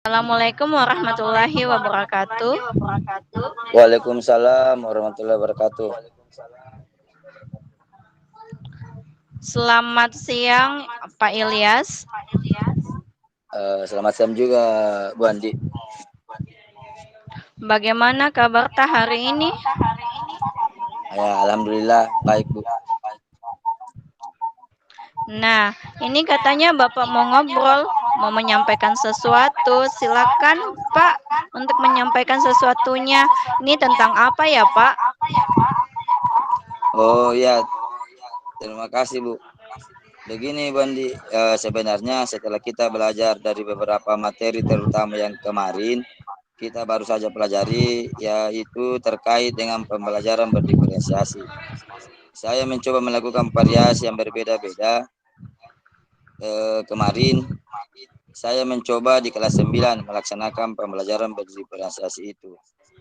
Assalamualaikum warahmatullahi wabarakatuh. Waalaikumsalam warahmatullahi wabarakatuh. Selamat siang, Pak Ilyas. Selamat siang juga, Bu Andi. Bagaimana kabar Ta hari ini? Ya, alhamdulillah baik, Bu. Nah, ini katanya Bapak mau ngobrol, mau menyampaikan sesuatu. Silakan, Pak, untuk menyampaikan sesuatunya. Ini tentang apa ya, Pak? Oh ya, terima kasih, Bu. Begini, Bu Andi, sebenarnya setelah kita belajar dari beberapa materi terutama yang kemarin kita baru saja pelajari, yaitu terkait dengan pembelajaran berdiferensiasi. Saya mencoba melakukan variasi yang berbeda-beda. Kemarin saya mencoba di kelas 9 melaksanakan pembelajaran berdiferensiasi itu.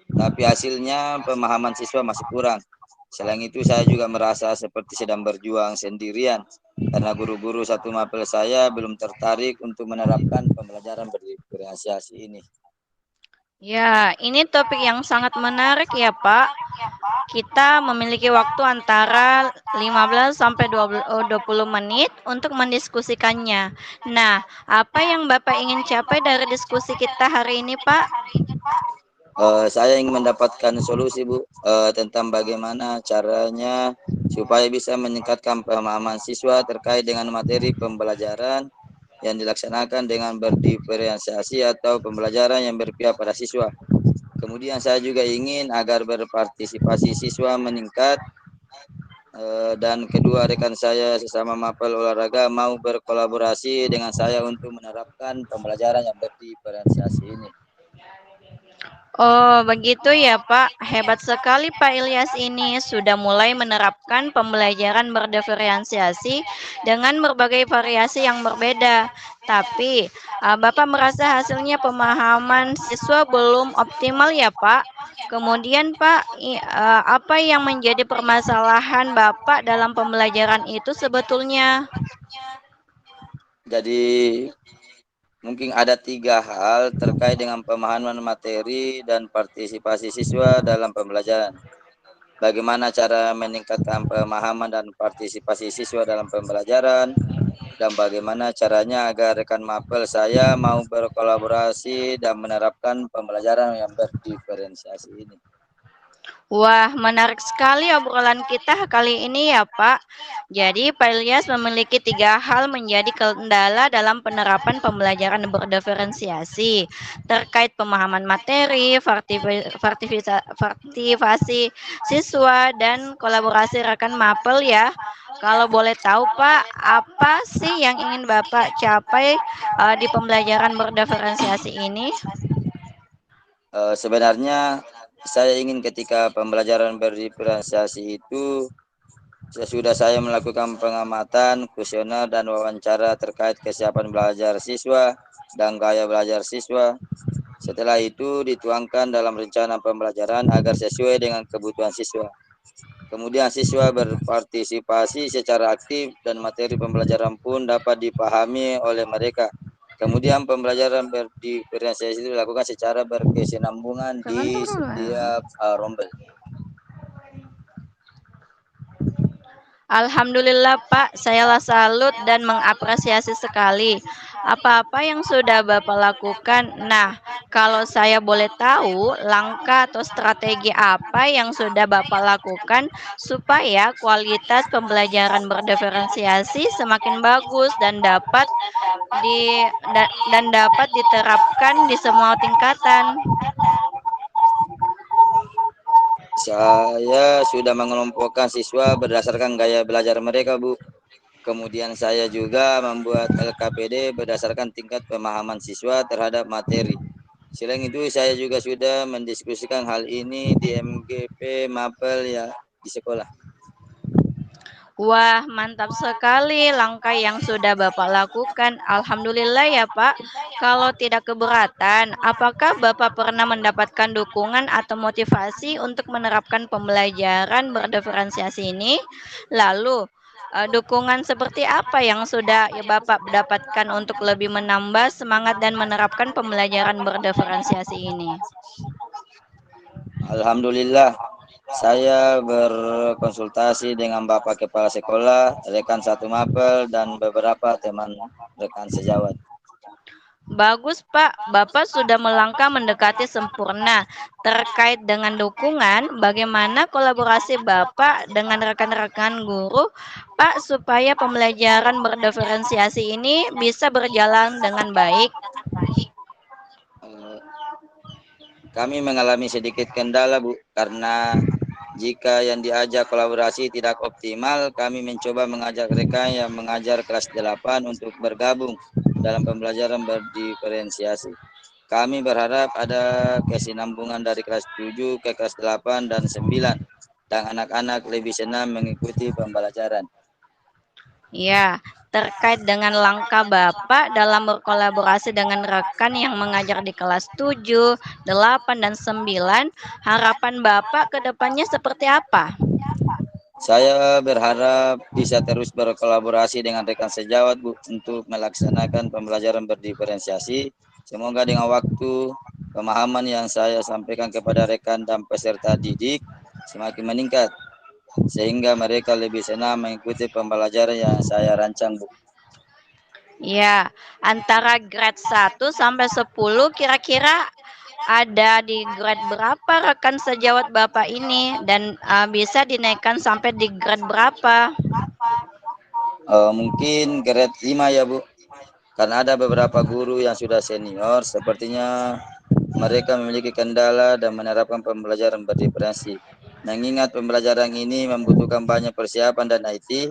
Tapi hasilnya pemahaman siswa masih kurang. Selain itu saya juga merasa seperti sedang berjuang sendirian karena guru-guru satu mapel saya belum tertarik untuk menerapkan pembelajaran berdiferensiasi ini. Ya, ini topik yang sangat menarik ya, Pak. Kita memiliki waktu antara 15 sampai 20 menit untuk mendiskusikannya. Nah, apa yang Bapak ingin capai dari diskusi kita hari ini, Pak? Saya ingin mendapatkan solusi, Bu, tentang bagaimana caranya supaya bisa meningkatkan pemahaman siswa terkait dengan materi pembelajaran yang dilaksanakan dengan berdiferensiasi atau pembelajaran yang berpihak pada siswa. Kemudian saya juga ingin agar berpartisipasi siswa meningkat, dan kedua rekan saya sesama mapel olahraga mau berkolaborasi dengan saya untuk menerapkan pembelajaran yang berdiferensiasi ini. Oh, begitu ya, Pak. Hebat sekali Pak Ilyas ini sudah mulai menerapkan pembelajaran berdiferensiasi dengan berbagai variasi yang berbeda. Tapi, Bapak merasa hasilnya pemahaman siswa belum optimal ya, Pak? Kemudian, Pak, apa yang menjadi permasalahan Bapak dalam pembelajaran itu sebetulnya? Jadi mungkin ada 3 hal terkait dengan pemahaman materi dan partisipasi siswa dalam pembelajaran. Bagaimana cara meningkatkan pemahaman dan partisipasi siswa dalam pembelajaran, dan bagaimana caranya agar rekan mapel saya mau berkolaborasi dan menerapkan pembelajaran yang berdiferensiasi ini. Wah, menarik sekali obrolan kita kali ini ya, Pak. Jadi, Pak Ilyas memiliki 3 hal menjadi kendala dalam penerapan pembelajaran berdiferensiasi terkait pemahaman materi, partisipasi siswa, dan kolaborasi rekan mapel ya. Kalau boleh tahu, Pak, apa sih yang ingin Bapak capai di pembelajaran berdiferensiasi ini? Sebenarnya saya ingin ketika pembelajaran berdiferensiasi itu, sesudah saya melakukan pengamatan, kuesioner, dan wawancara terkait kesiapan belajar siswa dan gaya belajar siswa. Setelah itu dituangkan dalam rencana pembelajaran agar sesuai dengan kebutuhan siswa. Kemudian siswa berpartisipasi secara aktif dan materi pembelajaran pun dapat dipahami oleh mereka. Kemudian pembelajaran berdiferensiasi itu dilakukan secara berkesinambungan di setiap rombel. Alhamdulillah Pak, saya salut dan mengapresiasi sekali apa-apa yang sudah Bapak lakukan. Nah, kalau saya boleh tahu, langkah atau strategi apa yang sudah Bapak lakukan supaya kualitas pembelajaran berdiferensiasi semakin bagus dan dapat diterapkan di semua tingkatan. Saya sudah mengelompokkan siswa berdasarkan gaya belajar mereka, Bu. Kemudian saya juga membuat LKPD berdasarkan tingkat pemahaman siswa terhadap materi. Selain itu, saya juga sudah mendiskusikan hal ini di MGP Mapel ya di sekolah. Wah, mantap sekali langkah yang sudah Bapak lakukan. Alhamdulillah ya, Pak. Kalau tidak keberatan, apakah Bapak pernah mendapatkan dukungan atau motivasi untuk menerapkan pembelajaran berdiferensiasi ini? Lalu, Dukungan seperti apa yang sudah ya Bapak dapatkan untuk lebih menambah semangat dan menerapkan pembelajaran berdiferensiasi ini? Alhamdulillah, saya berkonsultasi dengan Bapak Kepala Sekolah, rekan satu mapel, dan beberapa teman rekan sejawat. Bagus, Pak. Bapak sudah melangkah mendekati sempurna. Terkait dengan dukungan, bagaimana kolaborasi Bapak dengan rekan-rekan guru, Pak, supaya pembelajaran berdiferensiasi ini bisa berjalan dengan baik? Eh, Kami mengalami sedikit kendala, Bu, karena jika yang diajak kolaborasi tidak optimal, kami mencoba mengajak rekan yang mengajar kelas 8 untuk bergabung dalam pembelajaran berdiferensiasi. Kami berharap ada kesinambungan dari kelas 7 ke kelas 8 dan 9, dan anak-anak lebih senang mengikuti pembelajaran. Ya, terkait dengan langkah Bapak dalam berkolaborasi dengan rekan yang mengajar di kelas 7, 8, dan 9, harapan Bapak ke depannya seperti apa? Saya berharap bisa terus berkolaborasi dengan rekan sejawat, Bu, untuk melaksanakan pembelajaran berdiferensiasi. Semoga dengan waktu, pemahaman yang saya sampaikan kepada rekan dan peserta didik semakin meningkat, sehingga mereka lebih senang mengikuti pembelajaran yang saya rancang, Bu. Ya, antara grade 1 sampai 10 kira-kira ada di grade berapa rekan sejawat Bapak ini dan bisa dinaikkan sampai di grade berapa? Mungkin grade 5 ya, Bu. Karena ada beberapa guru yang sudah senior, sepertinya mereka memiliki kendala dan menerapkan pembelajaran berdiferensi. Mengingat pembelajaran ini membutuhkan banyak persiapan dan IT,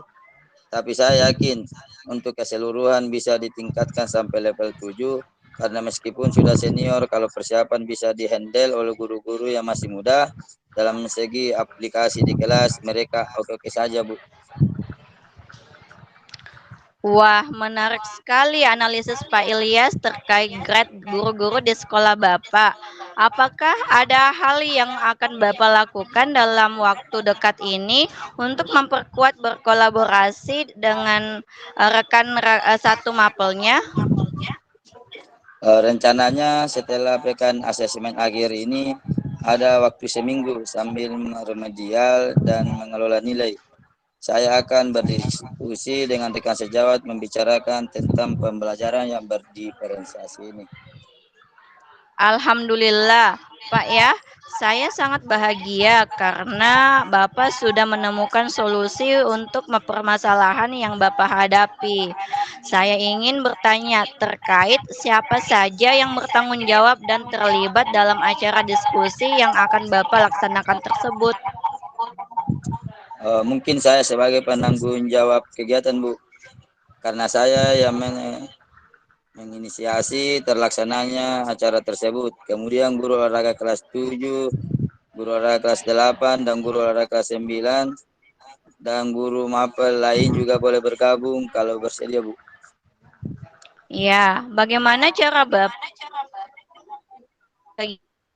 tapi saya yakin untuk keseluruhan bisa ditingkatkan sampai level 7, karena meskipun sudah senior, kalau persiapan bisa dihandle oleh guru-guru yang masih muda, dalam segi aplikasi di kelas, mereka oke-oke saja, Bu. Wah, menarik sekali analisis Pak Ilyas terkait grade guru-guru di sekolah Bapak. Apakah ada hal yang akan Bapak lakukan dalam waktu dekat ini untuk memperkuat berkolaborasi dengan rekan satu mapelnya? Rencananya setelah pekan asesmen akhir ini ada waktu seminggu sambil remedial dan mengelola nilai. Saya akan berdiskusi dengan rekan sejawat membicarakan tentang pembelajaran yang berdiferensiasi ini. Alhamdulillah, Pak ya. Saya sangat bahagia karena Bapak sudah menemukan solusi untuk permasalahan yang Bapak hadapi. Saya ingin bertanya terkait siapa saja yang bertanggung jawab dan terlibat dalam acara diskusi yang akan Bapak laksanakan tersebut. Mungkin saya sebagai penanggung jawab kegiatan, Bu, karena saya yang menginisiasi terlaksananya acara tersebut. Kemudian guru olahraga kelas 7, guru olahraga kelas 8, dan guru olahraga kelas 9, dan guru mapel lain juga boleh bergabung kalau bersedia, Bu. Ya, bagaimana cara Bapak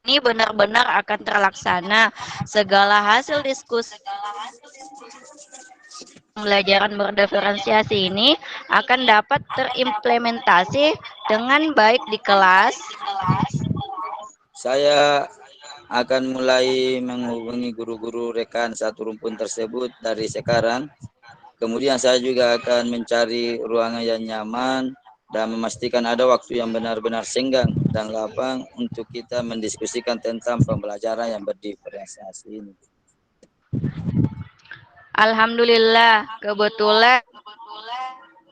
ini benar-benar akan terlaksana segala hasil diskusi pembelajaran berdiferensiasi ini akan dapat terimplementasi dengan baik di kelas. Saya akan mulai menghubungi guru-guru rekan satu rumpun tersebut dari sekarang. Kemudian saya juga akan mencari ruangan yang nyaman dan memastikan ada waktu yang benar-benar senggang dan lapang untuk kita mendiskusikan tentang pembelajaran yang berdiferensiasi ini. Alhamdulillah, kebetulan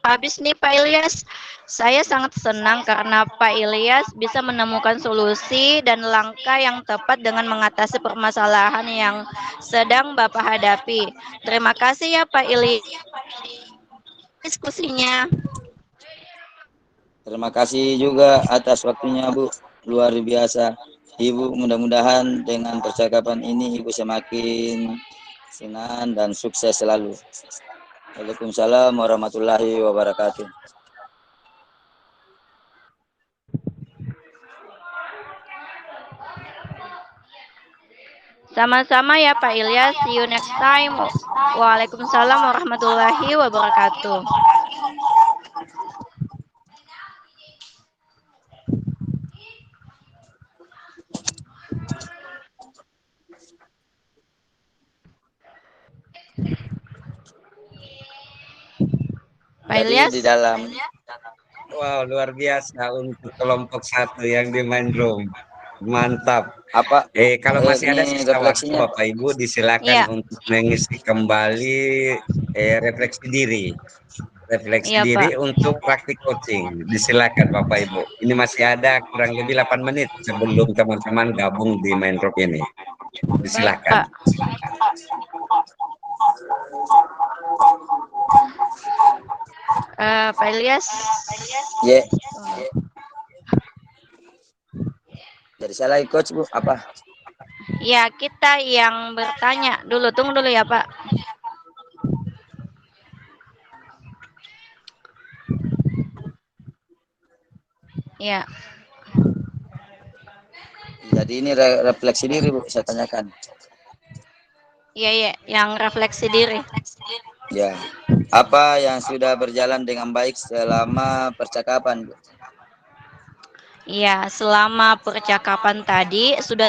habis nih Pak Ilyas. Saya sangat senang karena Pak Ilyas bisa menemukan solusi dan langkah yang tepat dengan mengatasi permasalahan yang sedang Bapak hadapi. Terima kasih ya Pak Ilyas diskusinya. Terima kasih juga atas waktunya, Bu. Luar biasa. Ibu, mudah-mudahan dengan percakapan ini Ibu semakin senang dan sukses selalu. Waalaikumsalam warahmatullahi wabarakatuh. Sama-sama ya Pak Ilyas, see you next time. Waalaikumsalam warahmatullahi wabarakatuh. Pak Jadi Ilyas? di dalam Wow, luar biasa untuk kelompok satu yang di main room. Mantap. apa Kalau masih ada ini sisa waktu, refleksinya Bapak Ibu disilakan Iya, untuk mengisi kembali refleksi diri. Refleksi iya diri Pak. untuk praktik coaching. Disilakan Bapak Ibu. Ini masih ada kurang lebih 8 menit sebelum teman-teman gabung di main room ini. Baik Disilakan. Pak. Pak Ilyas. ya. Dari saya lagi coach Bu, apa? Ya, kita yang bertanya dulu. Tunggu dulu ya Pak. Ya, Jadi ini refleksi diri Bu, saya tanyakan. iya, iya, yang refleksi diri. Ya, apa yang sudah berjalan dengan baik selama percakapan Bu? Iya, selama percakapan tadi sudah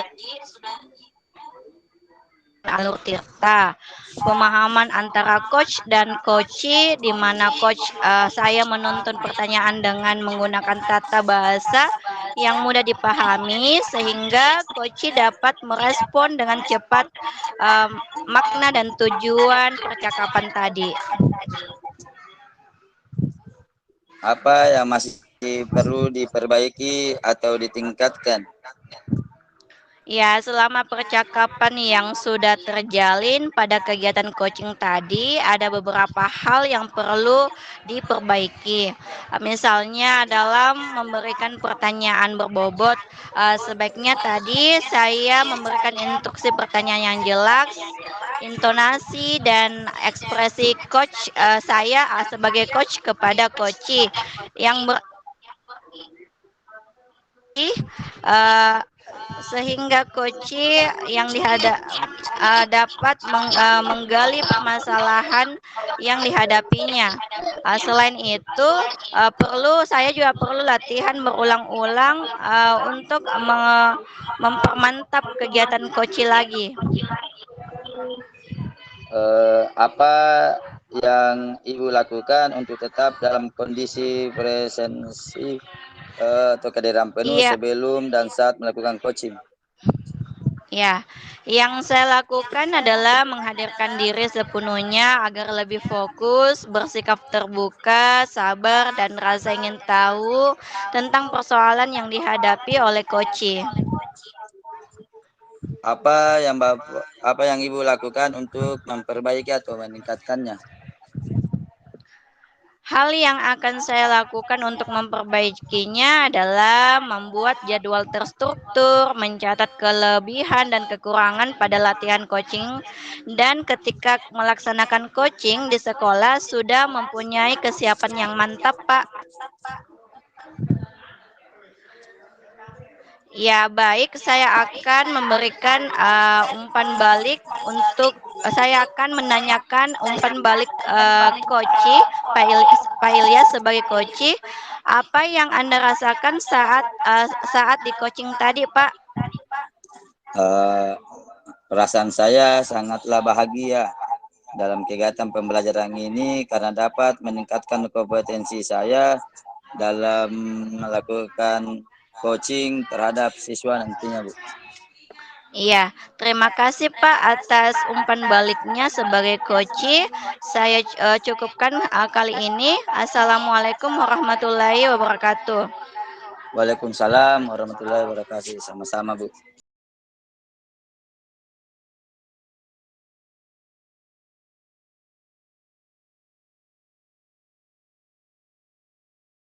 alur tirta, pemahaman antara coach dan coachee, di mana coach saya menuntun pertanyaan dengan menggunakan tata bahasa yang mudah dipahami sehingga coachee dapat merespon dengan cepat makna dan tujuan percakapan tadi. Apa yang masih perlu diperbaiki atau ditingkatkan? Ya, selama percakapan yang sudah terjalin pada kegiatan coaching tadi, ada beberapa hal yang perlu diperbaiki. Misalnya dalam memberikan pertanyaan berbobot, sebaiknya tadi saya memberikan instruksi pertanyaan yang jelas, intonasi dan ekspresi coach saya sebagai coach kepada coachee yang uh, sehingga coachee yang dapat menggali permasalahan yang dihadapinya. Selain itu, saya juga perlu latihan berulang-ulang untuk mempermantap kegiatan coachee lagi. Apa yang Ibu lakukan untuk tetap dalam kondisi presensi atau kehadiran penuh Iya. sebelum dan saat melakukan coaching? Ya, yang saya lakukan adalah menghadirkan diri sepenuhnya agar lebih fokus, bersikap terbuka, sabar, dan rasa ingin tahu tentang persoalan yang dihadapi oleh coachee. Apa yang Ibu lakukan untuk memperbaiki atau meningkatkannya? Hal yang akan saya lakukan untuk memperbaikinya adalah membuat jadwal terstruktur, mencatat kelebihan dan kekurangan pada latihan coaching, dan ketika melaksanakan coaching di sekolah sudah mempunyai kesiapan yang mantap, Pak. Ya, baik, saya akan memberikan umpan balik untuk saya akan menanyakan umpan balik coachee Pak Ilyas sebagai coachee, apa yang Anda rasakan saat di coaching tadi, Pak? Perasaan saya sangatlah bahagia dalam kegiatan pembelajaran ini karena dapat meningkatkan kompetensi saya dalam melakukan coaching terhadap siswa nantinya, Bu. Iya, terima kasih Pak atas umpan baliknya sebagai coachee. Saya cukupkan kali ini. Assalamualaikum warahmatullahi wabarakatuh. Waalaikumsalam warahmatullahi wabarakatuh. Sama-sama, Bu.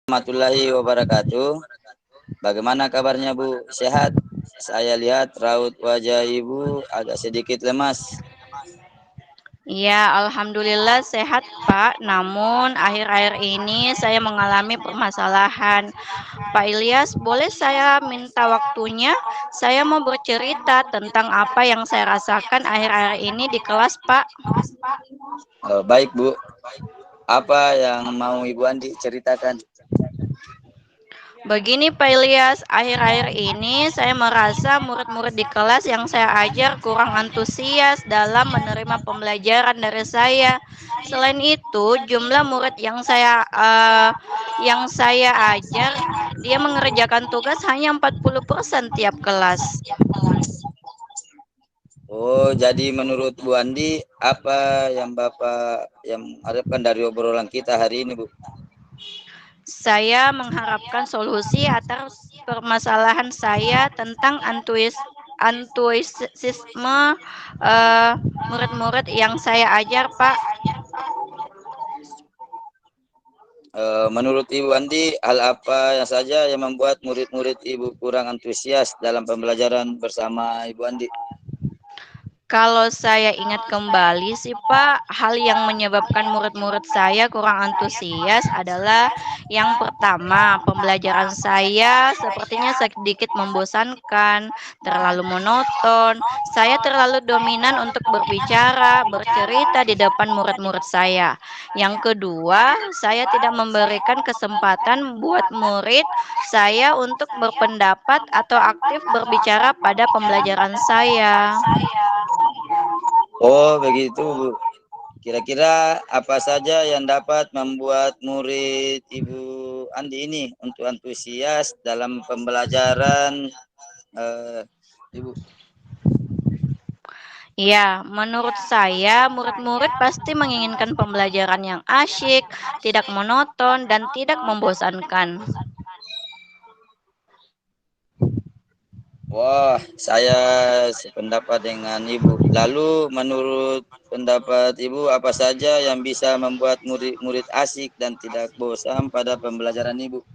Warahmatullahi wabarakatuh. Bagaimana kabarnya, Bu? Sehat? Saya lihat raut wajah Ibu agak sedikit lemas. Ya, alhamdulillah sehat, Pak. Namun akhir-akhir ini saya mengalami permasalahan. Pak Ilyas, boleh saya minta waktunya? Saya mau bercerita tentang apa yang saya rasakan akhir-akhir ini di kelas, Pak. Baik, Bu. Apa yang mau Ibu Andi ceritakan? Begini Pak Ilyas, akhir-akhir ini saya merasa murid-murid di kelas yang saya ajar kurang antusias dalam menerima pembelajaran dari saya. Selain itu, jumlah murid yang saya ajar, dia mengerjakan tugas hanya 40% tiap kelas. Oh, jadi menurut Bu Andi, apa yang Bapak yang harapkan dari obrolan kita hari ini, Bu? Saya mengharapkan solusi atas permasalahan saya tentang antusiasme murid-murid yang saya ajar, Pak. Menurut Ibu Andi, hal apa yang saja yang membuat murid-murid Ibu kurang antusias dalam pembelajaran bersama Ibu Andi? Kalau saya ingat kembali sih Pak, hal yang menyebabkan murid-murid saya kurang antusias adalah yang pertama, pembelajaran saya sepertinya sedikit membosankan, terlalu monoton. Saya terlalu dominan untuk berbicara, bercerita di depan murid-murid saya. Yang kedua, saya tidak memberikan kesempatan buat murid saya untuk berpendapat atau aktif berbicara pada pembelajaran saya. Oh, begitu, Bu. Kira-kira apa saja yang dapat membuat murid Ibu Andi ini untuk antusias dalam pembelajaran Ibu? Ya, menurut saya murid-murid pasti menginginkan pembelajaran yang asyik, tidak monoton, dan tidak membosankan. Wah, saya sependapat dengan Ibu. Lalu menurut pendapat Ibu, apa saja yang bisa membuat murid-murid asik dan tidak bosan pada pembelajaran Ibu?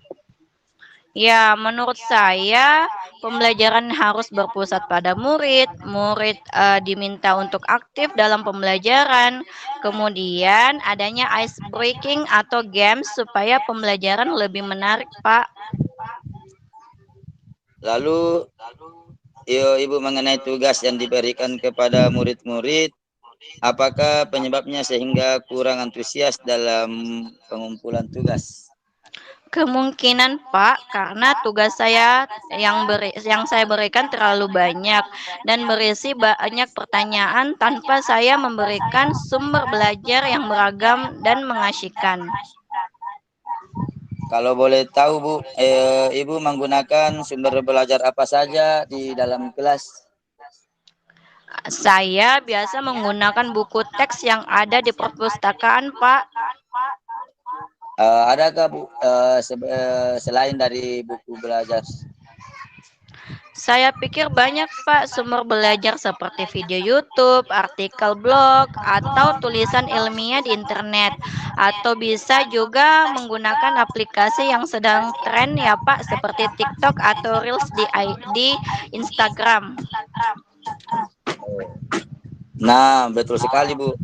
Ya, menurut saya pembelajaran harus berpusat pada murid. Murid diminta untuk aktif dalam pembelajaran. Kemudian adanya ice breaking atau games supaya pembelajaran lebih menarik, Pak. Lalu Ibu mengenai tugas yang diberikan kepada murid-murid, apakah penyebabnya sehingga kurang antusias dalam pengumpulan tugas? Kemungkinan Pak, karena tugas saya yang saya berikan terlalu banyak dan berisi banyak pertanyaan tanpa saya memberikan sumber belajar yang beragam dan mengasyikkan. Kalau boleh tahu Bu, Ibu menggunakan sumber belajar apa saja di dalam kelas? Saya biasa menggunakan buku teks yang ada di perpustakaan, Pak. Adakah Bu selain dari buku belajar? Saya pikir banyak Pak sumber belajar seperti video YouTube, artikel blog, atau tulisan ilmiah di internet. Atau bisa juga menggunakan aplikasi yang sedang tren ya Pak seperti TikTok atau Reels di Instagram. Nah, betul sekali Bu.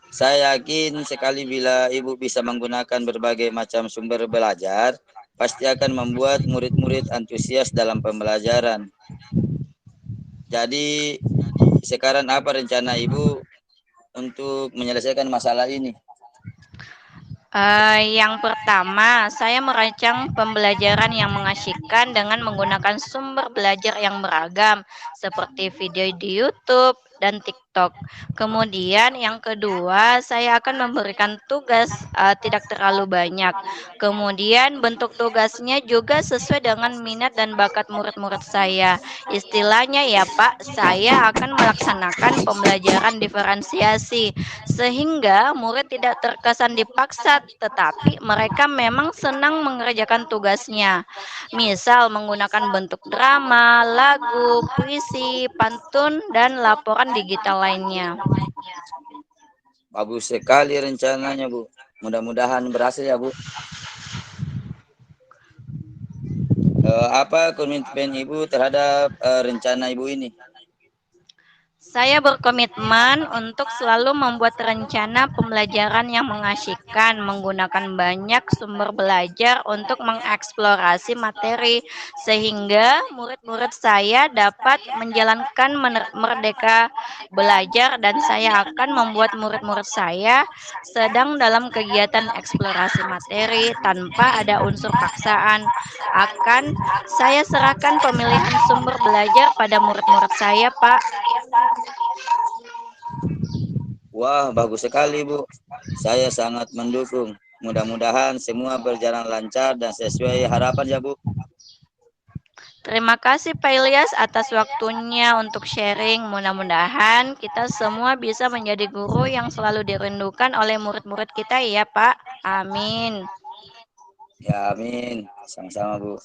Saya yakin sekali bila Ibu bisa menggunakan berbagai macam sumber belajar, pasti akan membuat murid-murid antusias dalam pembelajaran. Jadi, sekarang apa rencana Ibu untuk menyelesaikan masalah ini? Yang pertama, saya merancang pembelajaran yang mengasyikkan dengan menggunakan sumber belajar yang beragam, seperti video di YouTube dan TikTok. Kemudian, yang kedua, saya akan memberikan tugas tidak terlalu banyak. Kemudian, bentuk tugasnya juga sesuai dengan minat dan bakat murid-murid saya. Istilahnya ya, Pak, saya akan melaksanakan pembelajaran diferensiasi sehingga murid tidak terkesan dipaksa, tetapi mereka memang senang mengerjakan tugasnya. Misal menggunakan bentuk drama, lagu, puisi, pantun, dan laporan digital lainnya. Bagus sekali rencananya Bu. Mudah-mudahan berhasil ya Bu. Apa komitmen Ibu terhadap rencana Ibu ini? Saya berkomitmen untuk selalu membuat rencana pembelajaran yang mengasyikkan, menggunakan banyak sumber belajar untuk mengeksplorasi materi, sehingga murid-murid saya dapat menjalankan merdeka belajar, dan saya akan membuat murid-murid saya sedang dalam kegiatan eksplorasi materi tanpa ada unsur paksaan. Akan saya serahkan pemilihan sumber belajar pada murid-murid saya, Pak. Wah, bagus sekali, Bu. Saya sangat mendukung. Mudah-mudahan semua berjalan lancar dan sesuai harapan ya, Bu. Terima kasih Pak Ilyas atas waktunya untuk sharing. Mudah-mudahan kita semua bisa menjadi guru yang selalu dirindukan oleh murid-murid kita ya Pak. Amin. Ya, amin. Sama-sama, Bu.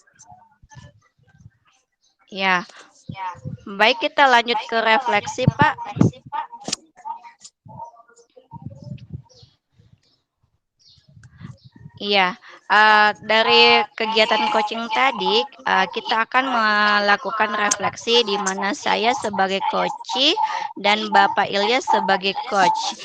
Ya, baik kita lanjut ke refleksi Pak. Iya, dari kegiatan coaching tadi, kita akan melakukan refleksi di mana saya sebagai coach dan Bapak Ilyas sebagai coach.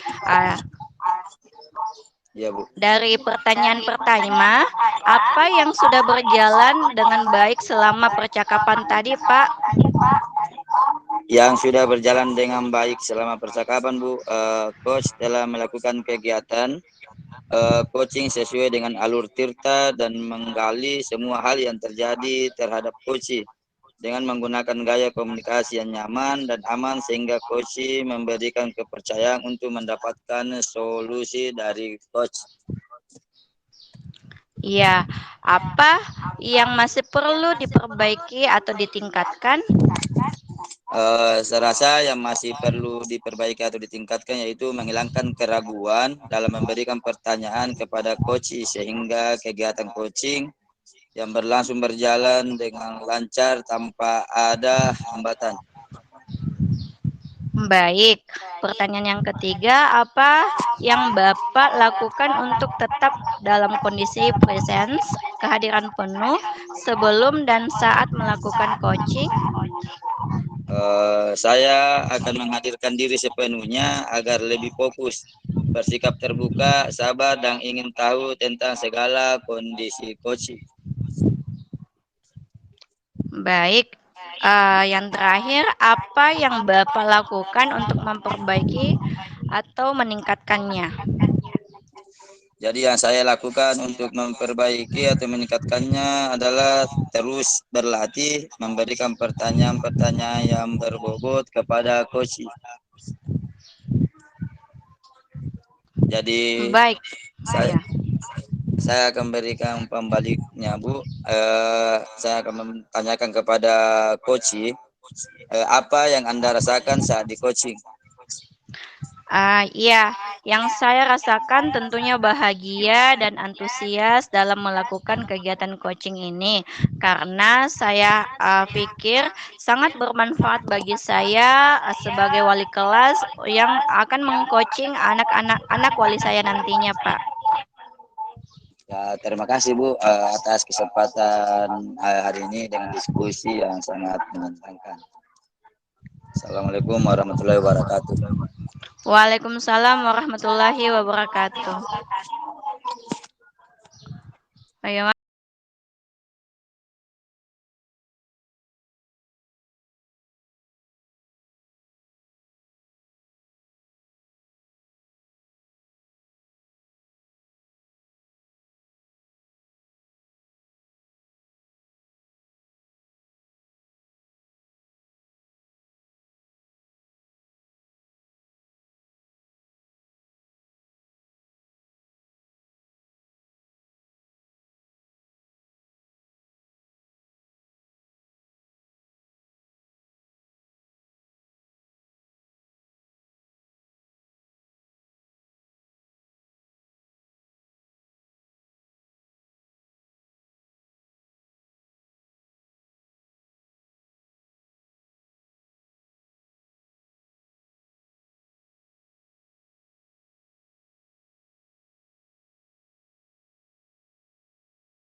Ya, Bu. Dari pertanyaan pertama, apa yang sudah berjalan dengan baik selama percakapan tadi, Pak? Yang sudah berjalan dengan baik selama percakapan, Bu, coach telah melakukan kegiatan coaching sesuai dengan alur tirta dan menggali semua hal yang terjadi terhadap coach dengan menggunakan gaya komunikasi yang nyaman dan aman sehingga coach memberikan kepercayaan untuk mendapatkan solusi dari coach. Iya, apa yang masih perlu diperbaiki atau ditingkatkan? Saya rasa yang masih perlu diperbaiki atau ditingkatkan yaitu menghilangkan keraguan dalam memberikan pertanyaan kepada coach sehingga kegiatan coaching yang berjalan dengan lancar tanpa ada hambatan. Baik, pertanyaan yang ketiga, apa yang Bapak lakukan untuk tetap dalam kondisi presence, kehadiran penuh sebelum dan saat melakukan coaching? Saya akan menghadirkan diri sepenuhnya agar lebih fokus, bersikap terbuka, sabar, dan ingin tahu tentang segala kondisi coaching. Baik, yang terakhir, apa yang Bapak lakukan untuk memperbaiki atau meningkatkannya? Jadi yang saya lakukan untuk memperbaiki atau meningkatkannya adalah terus berlatih, memberikan pertanyaan-pertanyaan yang berbobot kepada coach. Jadi Baik, saya akan berikan pembaliknya, Bu. Saya akan menanyakan kepada coach, apa yang Anda rasakan saat di coaching? Iya, yang saya rasakan tentunya bahagia dan antusias dalam melakukan kegiatan coaching ini, karena saya pikir sangat bermanfaat bagi saya sebagai wali kelas yang akan mengcoaching anak wali saya nantinya, Pak. Ya, terima kasih Bu atas kesempatan hari ini dengan diskusi yang sangat menyenangkan. Assalamualaikum warahmatullahi wabarakatuh. Waalaikumsalam warahmatullahi wabarakatuh. Ayo,